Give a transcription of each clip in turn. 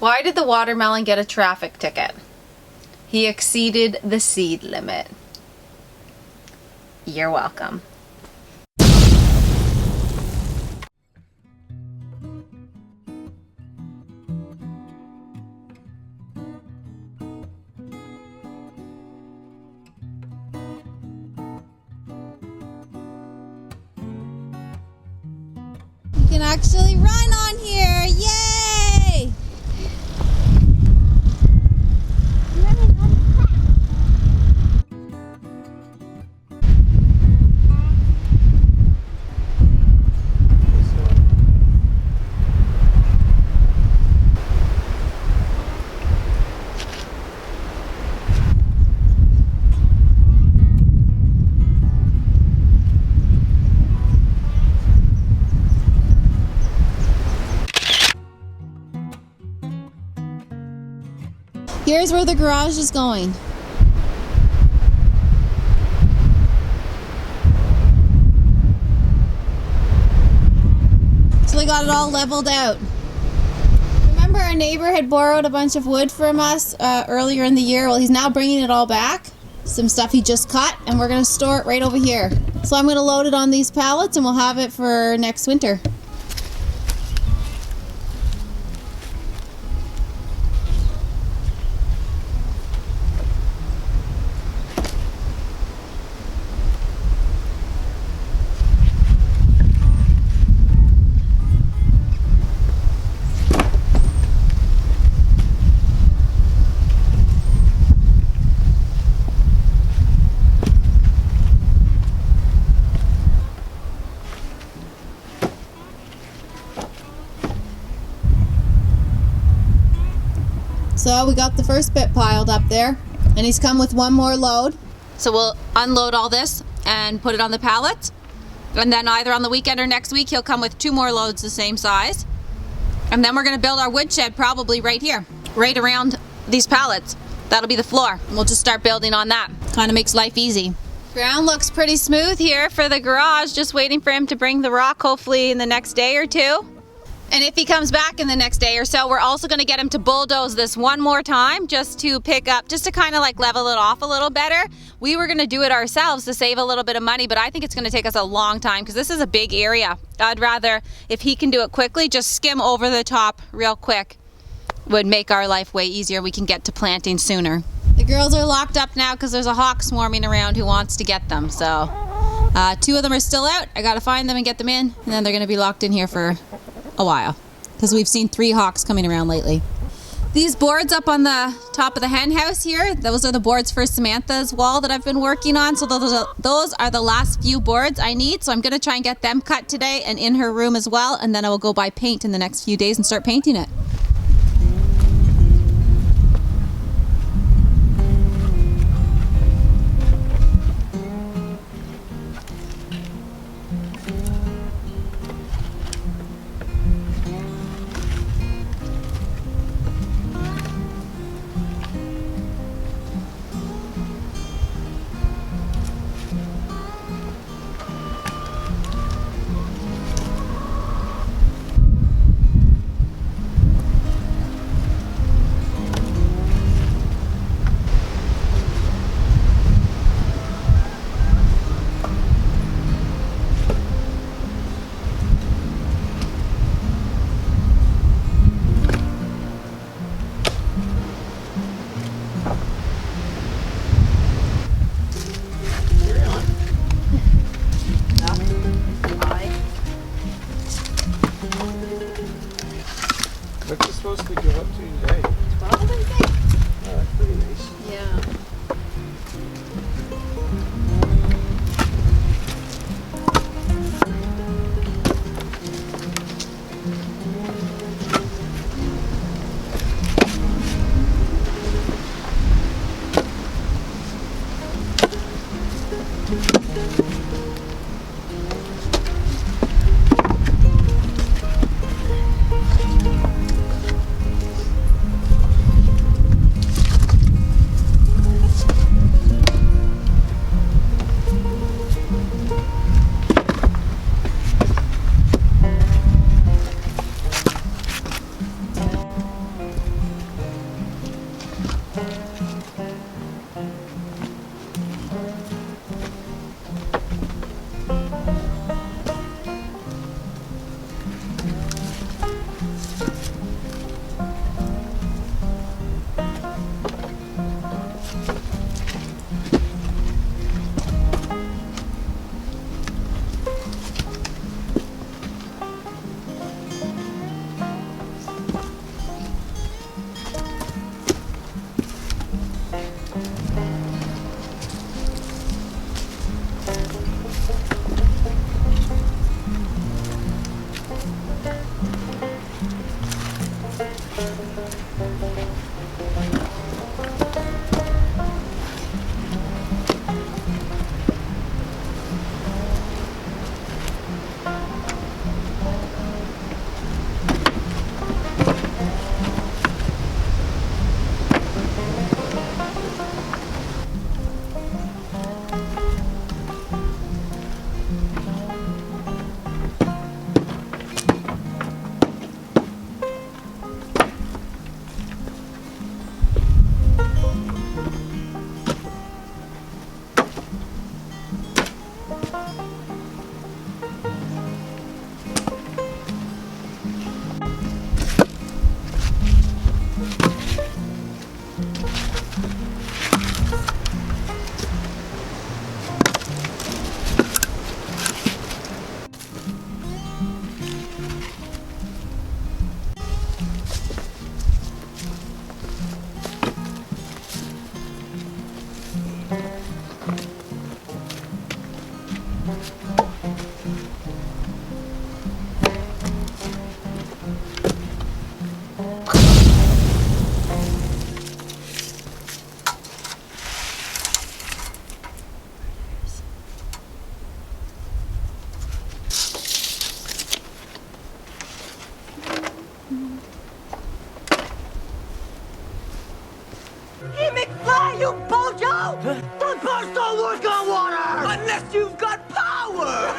Why did the watermelon get a traffic ticket? He exceeded the seed limit. You're welcome. You can actually run on here. Yay! Here's where the garage is going. So they got it all leveled out. Remember our neighbor had borrowed a bunch of wood from us earlier in the year? Well, he's now bringing it all back. Some stuff he just cut, and we're going to store it right over here. So I'm going to load it on these pallets and we'll have it for next winter. So we got the first bit piled up there, and he's come with one more load. So we'll unload all this and put it on the pallet, and then either on the weekend or next week he'll come with 2 more loads the same size. And then we're going to build our woodshed probably right here, right around these pallets. That'll be the floor, and we'll just start building on that. Kind of makes life easy. Ground looks pretty smooth here for the garage, just waiting for him to bring the rock hopefully in the next day or two. And if he comes back in the next day or so, we're also going to get him to bulldoze this one more time just to pick up, just to kind of like level it off a little better. We were going to do it ourselves to save a little bit of money, but I think it's going to take us a long time because this is a big area. I'd rather, if he can do it quickly, just skim over the top real quick. Would make our life way easier. We can get to planting sooner. The girls are locked up now because there's a hawk swarming around who wants to get them. So 2 of them are still out. I got to find them and get them in, and then they're going to be locked in here for a while because we've seen 3 hawks coming around lately. These boards up on the top of the hen house here, those are the boards for Samantha's wall that I've been working on. So those are the last few boards I need. So I'm going to try and get them cut today and in her room as well. And then I will go buy paint in the next few days and start painting it. What's it supposed to go up to today? 12, I think. Oh, that's pretty nice. Yeah. You bojo! The bus don't work on water! Unless you've got power!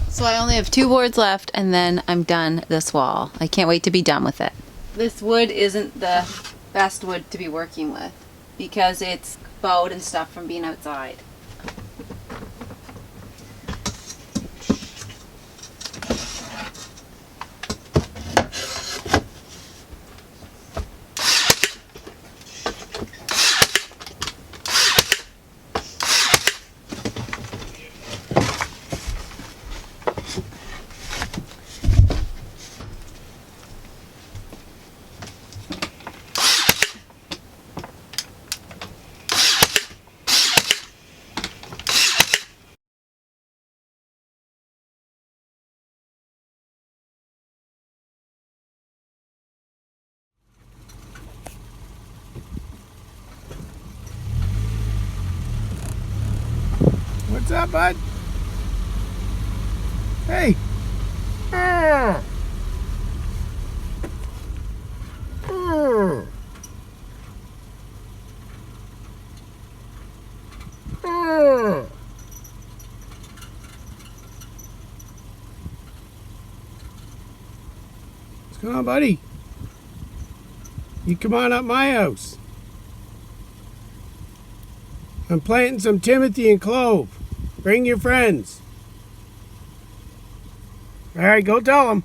So I only have 2 boards left and then I'm done this wall. I can't wait to be done with it. This wood isn't the best wood to be working with because it's bowed and stuff from being outside. What's up, bud? Hey. What's going on, buddy? You come on up my house. I'm planting some Timothy and clove. Bring your friends. All right, go tell them.